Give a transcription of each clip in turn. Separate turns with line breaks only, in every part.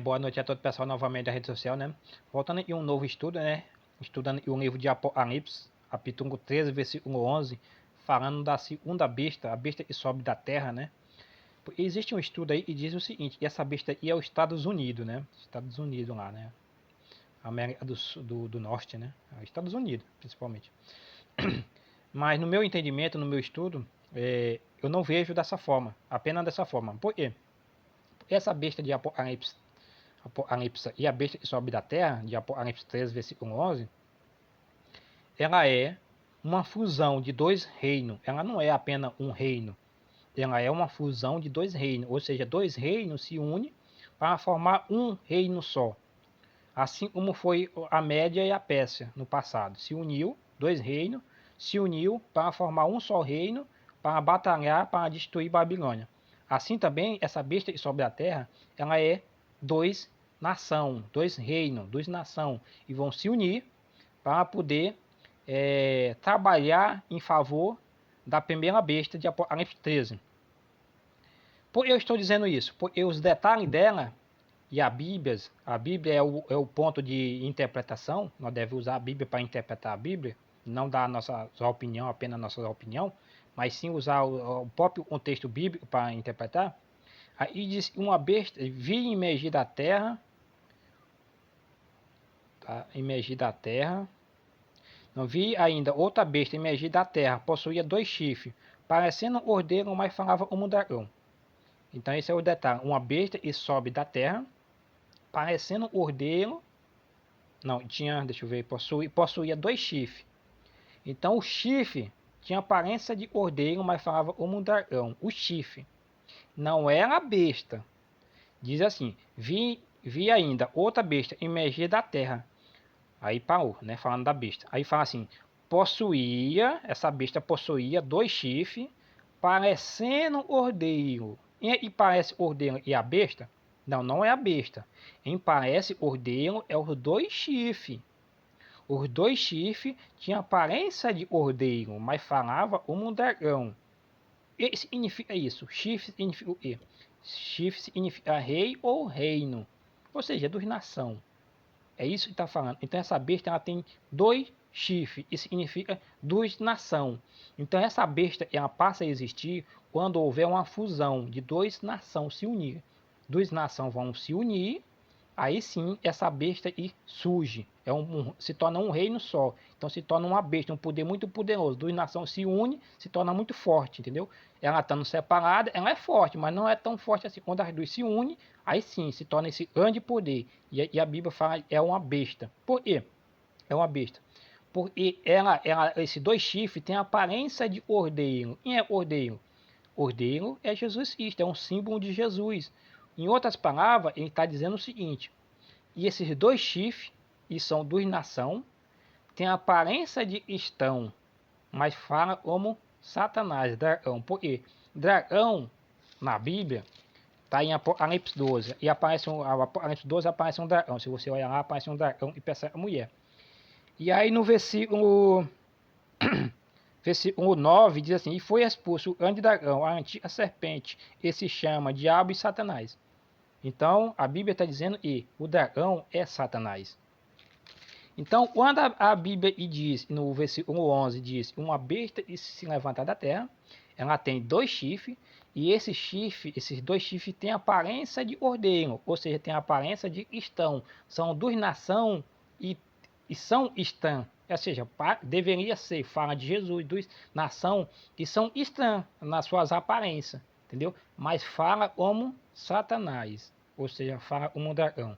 Boa noite a todo o pessoal novamente da rede social, né? Voltando em um novo estudo, né? Estudando o livro de Apocalipse, capítulo 13, versículo 11, falando da segunda besta, a besta que sobe da terra, né? Existe um estudo aí que diz o seguinte, que essa besta aí é os Estados Unidos, né? Estados Unidos lá, né? América do Norte, né? Estados Unidos, principalmente. Mas no meu entendimento, no meu estudo, eu não vejo dessa forma, apenas dessa forma. Por quê? Porque essa besta de Apocalipse e a besta que sobe da terra, de Apocalipse 13, versículo 11, ela é uma fusão de dois reinos. Ela não é apenas um reino. Ela é uma fusão de dois reinos. Ou seja, dois reinos se unem para formar um reino só. Assim como foi a Média e a Pérsia no passado. Se uniu, dois reinos, se uniu para formar um só reino, para batalhar, para destruir Babilônia. Assim também, essa besta que sobe da terra, ela é dois nação, dois reinos, duas nação, e vão se unir para poder trabalhar em favor da primeira besta de Apocalipse 13. Por que eu estou dizendo isso? Porque os detalhes dela e a Bíblia é o ponto de interpretação, nós devemos usar a Bíblia para interpretar a Bíblia, não dar a nossa opinião, apenas a nossa opinião, mas sim usar o próprio contexto bíblico para interpretar. Aí diz uma besta vi emergir da terra, tá? Emergir da terra. Não vi ainda outra besta emergir da terra, possuía dois chifres, parecendo um cordeiro, mas falava como um dragão. Então esse é o detalhe, uma besta e sobe da terra, parecendo um cordeiro. Não, tinha, deixa eu ver, possuía dois chifres. Então o chifre tinha aparência de cordeiro, mas falava como um dragão. O chifre não era a besta. Diz assim: vi ainda outra besta emergir da terra. Aí parou, né? Falando da besta. Aí fala assim: essa besta possuía dois chifres, parecendo cordeiro. E parece cordeiro e a besta? Não, não é a besta. Em parece cordeiro é os dois chifres. Os dois chifres tinham aparência de cordeiro, mas falava como um dragão. O que significa isso? Chifre significa o quê? Chifre significa rei ou reino, ou seja, dos nação. É isso que está falando. Então essa besta ela tem dois chifres, isso significa duas nação. Então essa besta ela passa a existir quando houver uma fusão de duas nação se unir. Duas nação vão se unir. Aí sim, essa besta e surge, se torna um reino só. Então se torna uma besta, um poder muito poderoso. Duas nações se unem, se torna muito forte, entendeu? Ela estando separada, ela é forte, mas não é tão forte assim. Quando as duas se unem, aí sim, se torna esse grande poder. E a Bíblia fala é uma besta. Por quê? É uma besta. Porque esse dois chifres tem a aparência de cordeiro. Quem é cordeiro? Cordeiro é Jesus Cristo, é um símbolo de Jesus. Em outras palavras, ele está dizendo o seguinte: e esses dois chifres, e são duas nação, têm a aparência de estão, mas fala como Satanás, dragão. Por quê? Dragão, na Bíblia, está em Apocalipse 12. E aparece Apocalipse 12 aparece um dragão. Se você olhar lá, aparece um dragão e percebe a mulher. E aí no versículo 9 diz assim: e foi expulso o grande dragão, a antiga serpente, que se chama Diabo e Satanás. Então a Bíblia está dizendo que o dragão é Satanás. Então, quando a Bíblia diz, no versículo 11, diz uma besta se levanta da terra, ela tem dois chifres, e esses dois chifres têm aparência de cordeiro, ou seja, tem a aparência de estão. São duas nações e são estã. Ou seja, deveria ser, fala de Jesus, duas nação que são estã nas suas aparências, entendeu? Mas fala como Satanás, ou seja, fala como um dragão.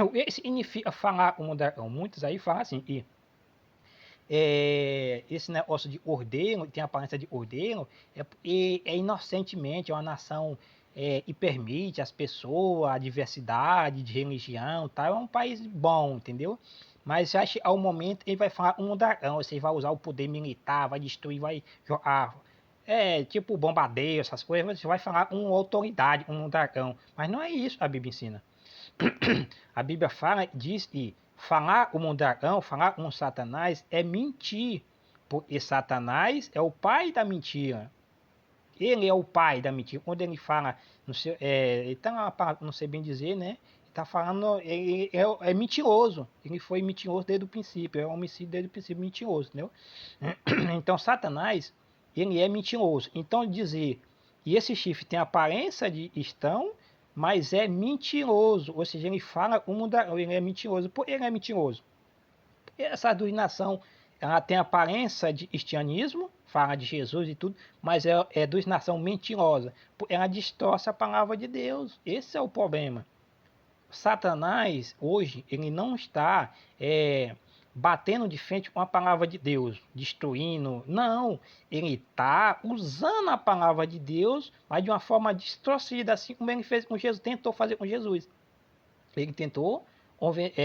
O que significa falar como dragão? Muitos aí falam assim, esse negócio de cordeiro, tem a aparência de cordeiro, é inocentemente, é uma nação e permite as pessoas, a diversidade de religião, tá? É um país bom, entendeu? Mas acho que ao momento ele vai falar um dragão, você vai usar o poder militar, vai destruir, vai jogar, tipo bombardeio, essas coisas, você vai falar uma autoridade, um dragão. Mas não é isso que a Bíblia ensina. A Bíblia fala, diz que falar como um dragão, falar como um Satanás é mentir, porque Satanás é o pai da mentira. Ele é o pai da mentira. Quando ele fala, não sei, ele tá, não sei bem dizer, né? Está falando, ele é mentiroso. Ele foi mentiroso desde o princípio. É um homicídio desde o princípio, mentiroso, entendeu? Então Satanás, ele é mentiroso. Então dizer que esse chifre tem aparência de estão, mas é mentiroso. Ou seja, ele fala o mundo, ele é mentiroso. Por ele é mentiroso? Essa doutrinação, ela tem aparência de cristianismo, fala de Jesus e tudo, mas é doutrinação mentirosa. Ela distorce a palavra de Deus. Esse é o problema. Satanás, hoje, ele não está batendo de frente com a palavra de Deus, destruindo. Não, ele está usando a palavra de Deus, mas de uma forma distorcida, assim como ele fez com Jesus, tentou fazer com Jesus. Ele tentou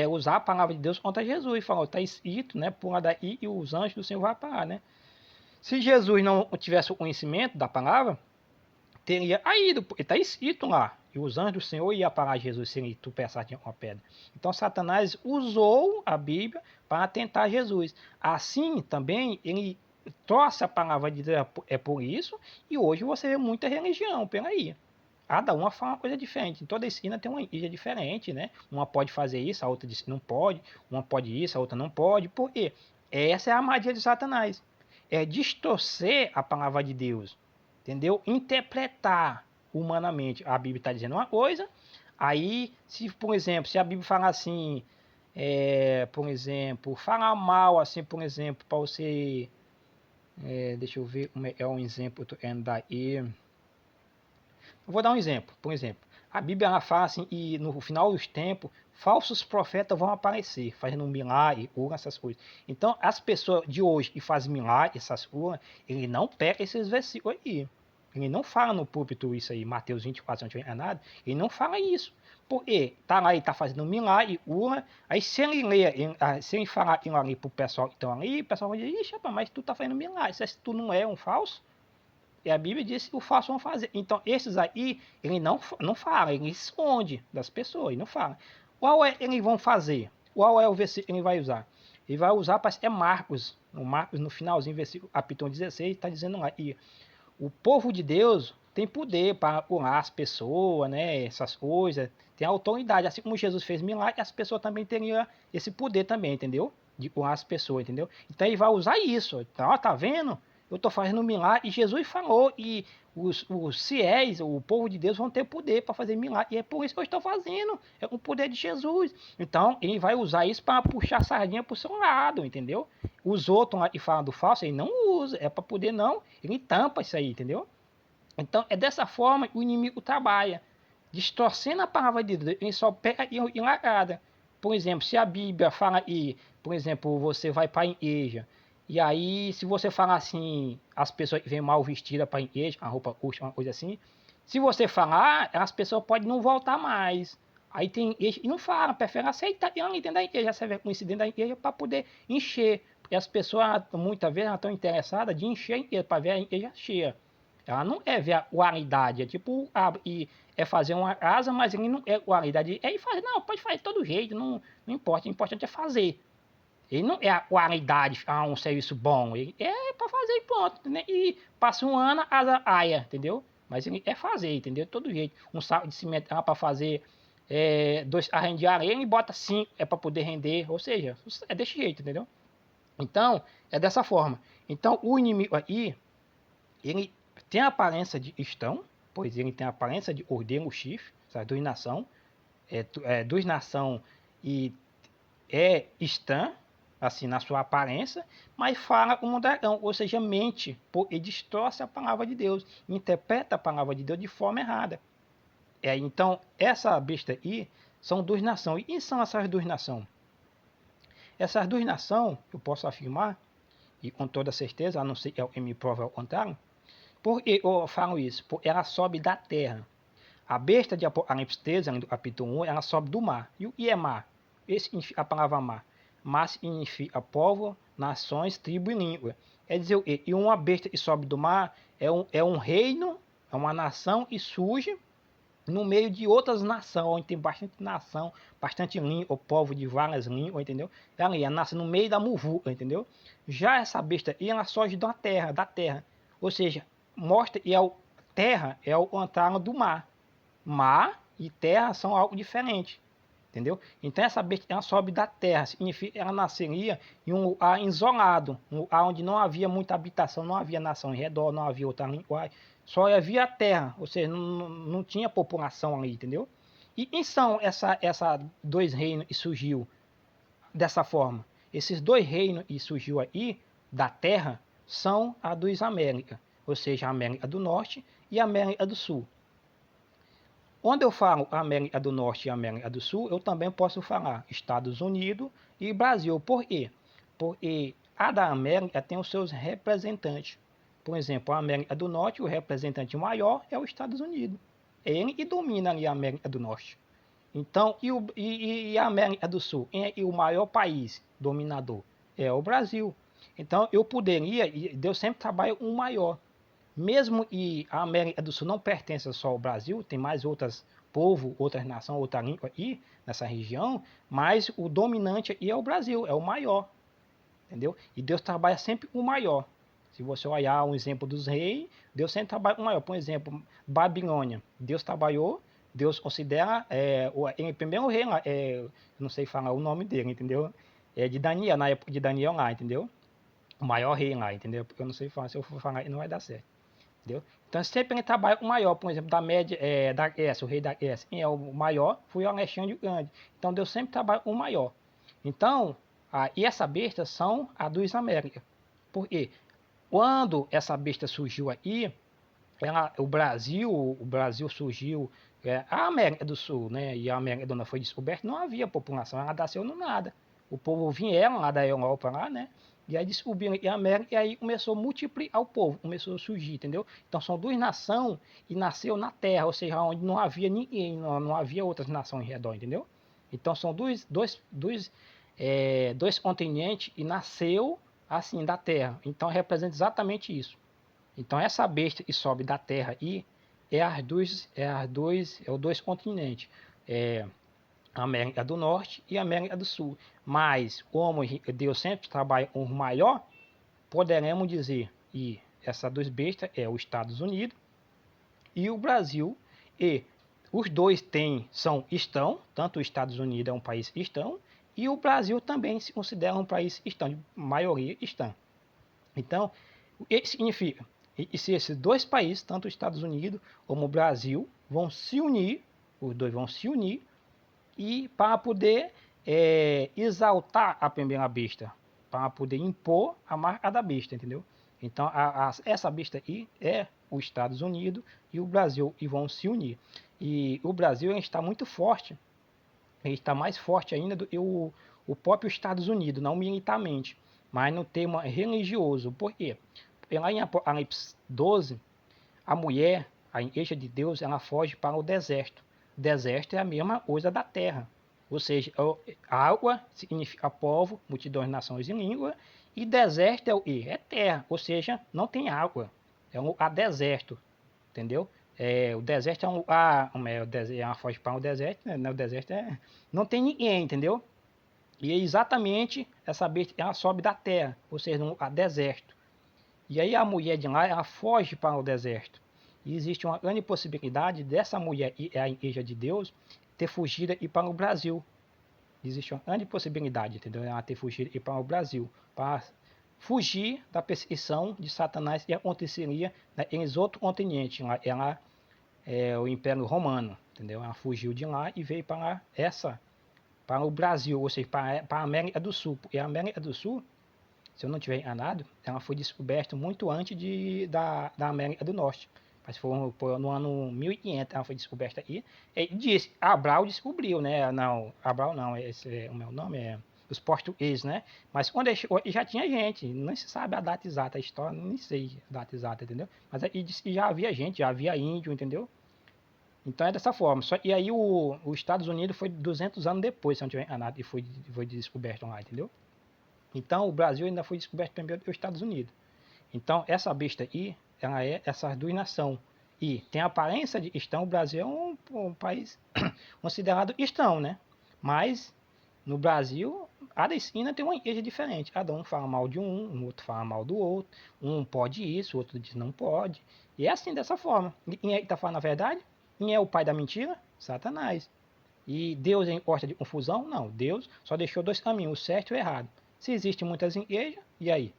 usar a palavra de Deus contra Jesus, falou, está escrito, né, pula daí e os anjos do Senhor vão parar, né? Se Jesus não tivesse o conhecimento da palavra, teria ido, está escrito lá, e os anjos do Senhor iam parar Jesus se ele tropeçasse em uma pedra. Então Satanás usou a Bíblia para tentar Jesus. Assim também ele trouxe a palavra de Deus, é por isso, e hoje você vê muita religião, peraí. Cada uma fala uma coisa diferente. Em toda esquina tem uma igreja diferente, né? Uma pode fazer isso, a outra diz que não pode. Uma pode isso, a outra não pode. Por quê? Essa é a armadilha de Satanás. É distorcer a palavra de Deus. Entendeu? Interpretar humanamente. A Bíblia está dizendo uma coisa. Aí, se por exemplo, se a Bíblia falar assim, por exemplo, falar mal, assim, por exemplo, para você. Deixa eu ver, é um exemplo, eu tô querendo dar aí. Eu vou dar um exemplo, por exemplo. A Bíblia ela fala assim, e no final dos tempos, falsos profetas vão aparecer, fazendo milagre, cura, essas coisas. Então, as pessoas de hoje que fazem milagre, essas curas, ele não pega esses versículos aí. Ele não fala no púlpito isso aí, Mateus 24, se não tiver nada, ele não fala isso. Porque tá lá e tá fazendo milagre, cura, aí se ele ler, se ele falar aquilo ali pro pessoal que estão ali, o pessoal vai dizer, ixi, rapaz, mas tu tá fazendo milagre, se tu não é um falso, e a Bíblia diz que o falso vão fazer. Então, esses aí, ele não fala, ele esconde das pessoas, ele não fala. Qual é eles vão fazer? Qual é o versículo que ele vai usar? Ele vai usar, é Marcos. Marcos, no finalzinho, versículo capítulo 16, está dizendo lá, e o povo de Deus tem poder para curar as pessoas, né? Essas coisas, tem autoridade. Assim como Jesus fez milagre, as pessoas também teriam esse poder também, entendeu? De curar as pessoas, entendeu? Então ele vai usar isso. Então, ó, tá vendo? Eu estou fazendo um milagre, e Jesus falou, e os fiéis, o povo de Deus vão ter poder para fazer milagre, e é por isso que eu estou fazendo, é com o poder de Jesus. Então, ele vai usar isso para puxar a sardinha para o seu lado, entendeu? Os outros lá que falam do falso, ele não usa, é para poder não, ele tampa isso aí, entendeu? Então, é dessa forma que o inimigo trabalha, distorcendo a palavra de Deus, ele só pega e largada. Por exemplo, se a Bíblia fala e, por exemplo, você vai para a igreja, e aí, se você falar assim, as pessoas que vêm mal vestidas para a igreja, a roupa curta, uma coisa assim, se você falar, as pessoas podem não voltar mais. Aí tem igreja e não fala, prefere aceitar ir dentro da igreja, você vê coincidência da igreja para poder encher. Porque as pessoas, muitas vezes, estão interessadas de encher a igreja, para ver a igreja cheia. Ela não é ver a qualidade, é tipo, é fazer uma casa, mas ele não é qualidade. É fazer, não, pode fazer de todo jeito, não importa, o importante é fazer. Ele não é a qualidade, um serviço bom, ele é para fazer e pronto, né? E passa um ano, asa aia, entendeu? Mas ele é fazer, entendeu? De todo jeito. Um saco de cimento é para fazer 2 arrendar de areia e bota 5, é para poder render, ou seja, é desse jeito, entendeu? Então, é dessa forma. Então, o inimigo aí, ele tem a aparência de estão, pois ele tem a aparência de ordem o chifre, sabe, duas nação, duas nação e estã, assim, na sua aparência, mas fala como um dragão, ou seja, mente, e distorce a palavra de Deus, interpreta a palavra de Deus de forma errada. Então, essa besta aí são duas nações. E são essas duas nações? Essas duas nações, eu posso afirmar, e com toda certeza, a não ser que alguém me prove ao contrário, por que eu falo isso? Porque ela sobe da terra. A besta de Apocalipse 13, do capítulo 1, ela sobe do mar. E o que é mar? Esse significa a palavra mar. Mar significa povo, nações, tribo e língua. É dizer o quê? E uma besta que sobe do mar é um reino, é uma nação e surge no meio de outras nações, onde tem bastante nação, bastante língua, o povo de várias línguas, entendeu? Ela nasce no meio da muvuca, entendeu? Já essa besta aí, ela surge da terra, Ou seja, mostra e terra é o contrário do mar. Mar e terra são algo diferente, entendeu? Então essa besta ela sobe da terra, significa ela nasceria em um lugar isolado, um lugar onde não havia muita habitação, não havia nação em redor, não havia outra linguagem, só havia a terra, ou seja, não tinha população ali, entendeu? E quem são essa dois reinos e surgiu dessa forma? Esses dois reinos e surgiu aí da terra são a dos Américas, ou seja, a América do Norte e a América do Sul. Quando eu falo América do Norte e América do Sul, eu também posso falar Estados Unidos e Brasil. Por quê? Porque a da América tem os seus representantes. Por exemplo, a América do Norte, o representante maior é os Estados Unidos. É ele que domina ali a América do Norte. Então, e a América do Sul? E o maior país dominador é o Brasil. Então, eu poderia, e Deus sempre trabalha um maior. Mesmo e a América do Sul não pertence só ao Brasil, tem mais outras povos, outras nações, outra língua aí nessa região, mas o dominante aí é o Brasil, é o maior, entendeu? E Deus trabalha sempre o maior. Se você olhar um exemplo dos reis, Deus sempre trabalha o maior. Por exemplo, Babilônia, Deus trabalhou, Deus considera, em primeiro rei lá, não sei falar o nome dele, entendeu? É de Daniel, na época de Daniel lá, entendeu? O maior rei lá, entendeu? Porque eu não sei falar, se eu for falar não vai dar certo. Entendeu? Então sempre ele trabalha com o maior, por exemplo, da média, da Grécia, o rei da Grécia, quem é o maior foi o Alexandre o Grande. Então Deus sempre trabalha com o maior. Então, e essa besta são a dos Américas. Por quê? Quando essa besta surgiu aí, o Brasil surgiu, a América do Sul, né? E a América do Norte foi descoberta, não havia população, ela nasceu no nada. O povo vieram lá da Europa lá, né? E aí descobriram a América e aí começou a multiplicar o povo, começou a surgir, entendeu? Então são duas nações e nasceu na terra, ou seja, onde não havia ninguém, não havia outras nações em redor, entendeu? Então são dois continentes e nasceu assim da terra. Então representa exatamente isso. Então essa besta que sobe da terra aí é os dois continentes. É a América do Norte e a América do Sul. Mas, como Deus sempre trabalha com o maior, poderemos dizer que essas duas bestas é os Estados Unidos e o Brasil. E os dois estão, tanto os Estados Unidos é um país cristão, e o Brasil também se considera um país cristão, de maioria cristã. Então, o que significa? E se esses dois países, tanto os Estados Unidos como o Brasil, vão se unir, os dois vão se unir, e para poder exaltar a primeira besta, para poder impor a marca da besta, entendeu? Então, essa besta aí é os Estados Unidos e o Brasil, e vão se unir. E o Brasil está muito forte, ele está mais forte ainda do que o próprio Estados Unidos, não militarmente, mas no tema religioso. Por quê? Porque lá em Apocalipse 12, a mulher, a igreja de Deus, ela foge para o deserto. Deserto é a mesma coisa da terra. Ou seja, água significa povo, multidões, nações e língua, e deserto é o quê? É terra, ou seja, não tem água. É um lugar deserto, entendeu? O deserto é um lugar, é uma foge para o deserto, né? O deserto não tem ninguém, entendeu? E é exatamente essa besta, ela sobe da terra, ou seja, no lugar deserto. E aí a mulher de lá, ela foge para o deserto. E existe uma grande possibilidade dessa mulher, a igreja de Deus, ter fugido e ir para o Brasil. Existe uma grande possibilidade, entendeu? Ela ter fugido e ir para o Brasil, para fugir da perseguição de Satanás que aconteceria naqueles outros continentes. Ela é o Império Romano, entendeu? Ela fugiu de lá e veio para o Brasil, ou seja, para a América do Sul. Porque a América do Sul, se eu não estiver enganado, ela foi descoberta muito antes da América do Norte. Mas foi no ano 1500 ela foi descoberta aí. E disse, Abrão descobriu, né? Não, Abrão não, o meu nome é os portugueses, né? Mas quando ele chegou, já tinha gente, não se sabe a data exata, a história, nem sei a data exata, entendeu? Mas ele disse que já havia gente, já havia índio, entendeu? Então é dessa forma. E aí os Estados Unidos foi 200 anos depois, se eu não estiver enganado, e foi descoberto lá, entendeu? Então o Brasil ainda foi descoberto primeiro que os Estados Unidos. Então essa besta aí, ela é essas duas nações. E tem a aparência de cristão, o Brasil é um país considerado cristão, né? Mas no Brasil cada esquina tem uma igreja diferente. Cada um fala mal de um outro fala mal do outro. Um pode isso, o outro diz não pode. E é assim, dessa forma. E quem é que está falando a verdade? Quem é o pai da mentira? Satanás. E Deus gosta de confusão? Não. Deus só deixou dois caminhos, o certo e o errado. Se existem muitas igrejas, e aí?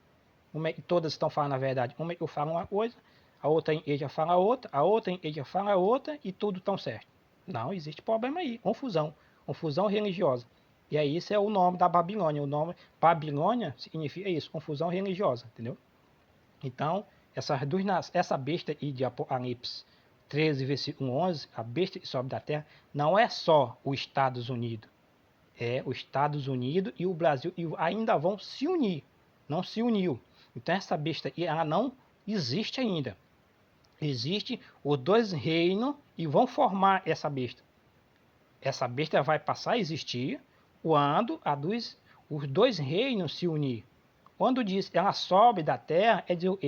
Como é que todas estão falando a verdade? Uma eu falo uma coisa, a outra igreja fala outra, a outra igreja fala outra e tudo tão certo. Não, existe problema aí, confusão. Confusão religiosa. E aí isso é o nome da Babilônia. O nome Babilônia significa isso, confusão religiosa, entendeu? Então, essa besta aí de Apocalipse 13, versículo 11, a besta que sobe da terra, não é só os Estados Unidos. É os Estados Unidos e o Brasil e ainda vão se unir. Não se uniu. Então essa besta aí, ela não existe ainda. Existe os dois reinos e vão formar essa besta. Essa besta vai passar a existir quando os dois reinos se unir. Quando diz ela sobe da terra, é dizer,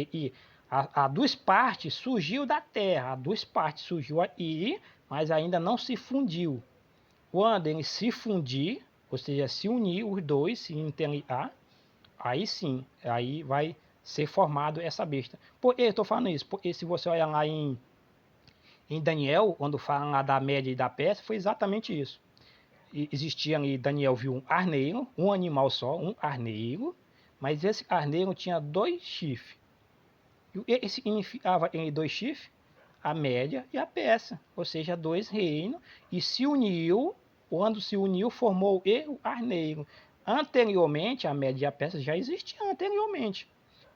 a duas partes surgiu da terra, a duas partes surgiu aí, mas ainda não se fundiu. Quando ele se fundir, ou seja, se unir os dois, se interligar, aí sim, aí vai ser formado essa besta. Por que eu estou falando isso? Porque se você olhar lá em Daniel, quando fala lá da média e da peça, foi exatamente isso. E existia ali, Daniel viu um arneiro, um animal só, um arneiro, mas esse arneiro tinha dois chifres. E o que significava em dois chifres? A média e a peça, ou seja, dois reinos, e se uniu, quando se uniu, formou o arneiro. Anteriormente, a média e a peça já existiam anteriormente,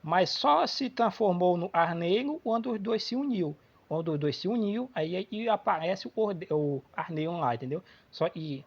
mas só se transformou no arneiro quando os dois se uniu. Quando os dois se uniu, aí aparece o arneiro lá, entendeu? Só que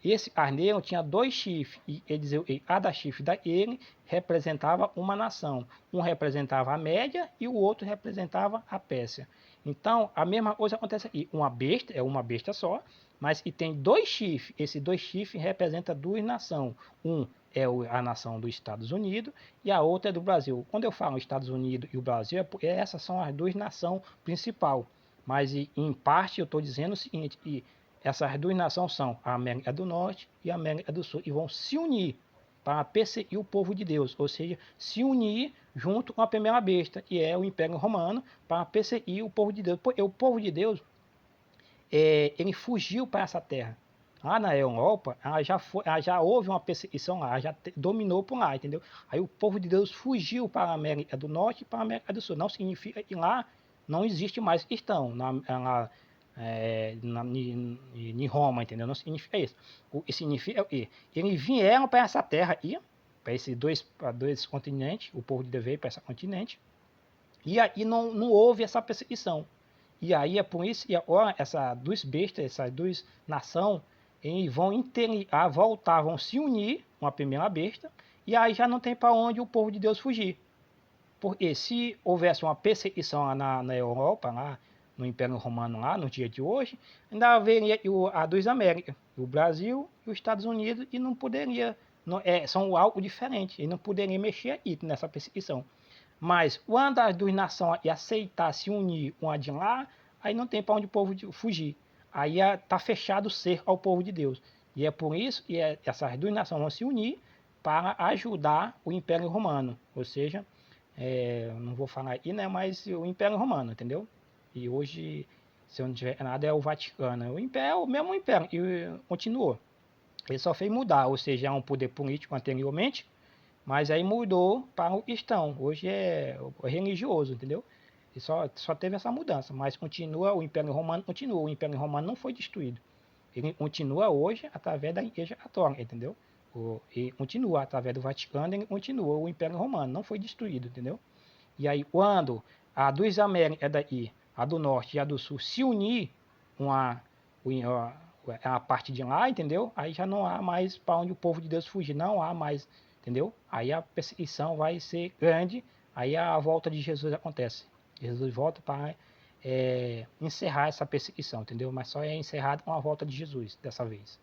esse arneiro tinha dois chifres, e cada chifre daquele representava uma nação. Um representava a média e o outro representava a Pérsia. Então, a mesma coisa acontece aqui. Uma besta, é uma besta só, mas que tem dois chifres. Esses dois chifres representam duas nações. Um é a nação dos Estados Unidos e a outra é do Brasil. Quando eu falo Estados Unidos e o Brasil, é porque essas são as duas nações principais. Mas, em parte, eu estou dizendo o seguinte, que essas duas nações são a América do Norte e a América do Sul, e vão se unir para perseguir o povo de Deus, ou seja, se unir junto com a primeira besta, que é o Império Romano, para perseguir o povo de Deus. Porque o povo de Deus, ele fugiu para essa terra. Lá na Europa, já houve uma perseguição lá, já dominou por lá, entendeu? Aí o povo de Deus fugiu para a América do Norte e para a América do Sul. Não significa que lá não existe mais cristão. Em Roma, entendeu? Não significa isso. O que significa é o quê? Eles vieram para essa terra aí, para esses dois continentes, o povo de Deus veio para esse continente, e aí não houve essa perseguição. E aí é por isso que agora essas duas bestas, essas duas nações, eles vão voltar, vão se unir com a primeira besta, e aí já não tem para onde o povo de Deus fugir. Porque se houvesse uma perseguição lá na Europa, lá no Império Romano, lá no dia de hoje, ainda haveria a dos Américas, o Brasil e os Estados Unidos, e não poderia, são algo diferente, e não poderia mexer aí nessa perseguição. Mas quando as duas nações aceitar se unir com a de lá, aí não tem para onde o povo fugir. Aí está fechado o cerco ao povo de Deus. E é por isso que essas duas nações vão se unir para ajudar o Império Romano, ou seja, não vou falar aí, né, mas o Império Romano, entendeu? E hoje, se eu não tiver nada, é o Vaticano. O Império, o mesmo Império, e continuou. Ele só fez mudar, ou seja, é um poder político anteriormente, mas aí mudou para o cristão. Hoje é religioso, entendeu? E só teve essa mudança, mas continua, o Império Romano continua. O Império Romano não foi destruído. Ele continua hoje através da Igreja Católica, entendeu? E continua através do Vaticano, ele continua o Império Romano, não foi destruído, entendeu? E aí quando a dos Américas daí, a do Norte e a do Sul se unir com a parte de lá, entendeu? Aí já não há mais para onde o povo de Deus fugir, não há mais, entendeu? Aí a perseguição vai ser grande, aí a volta de Jesus acontece. Jesus volta para encerrar essa perseguição, entendeu? Mas só é encerrado com a volta de Jesus, dessa vez.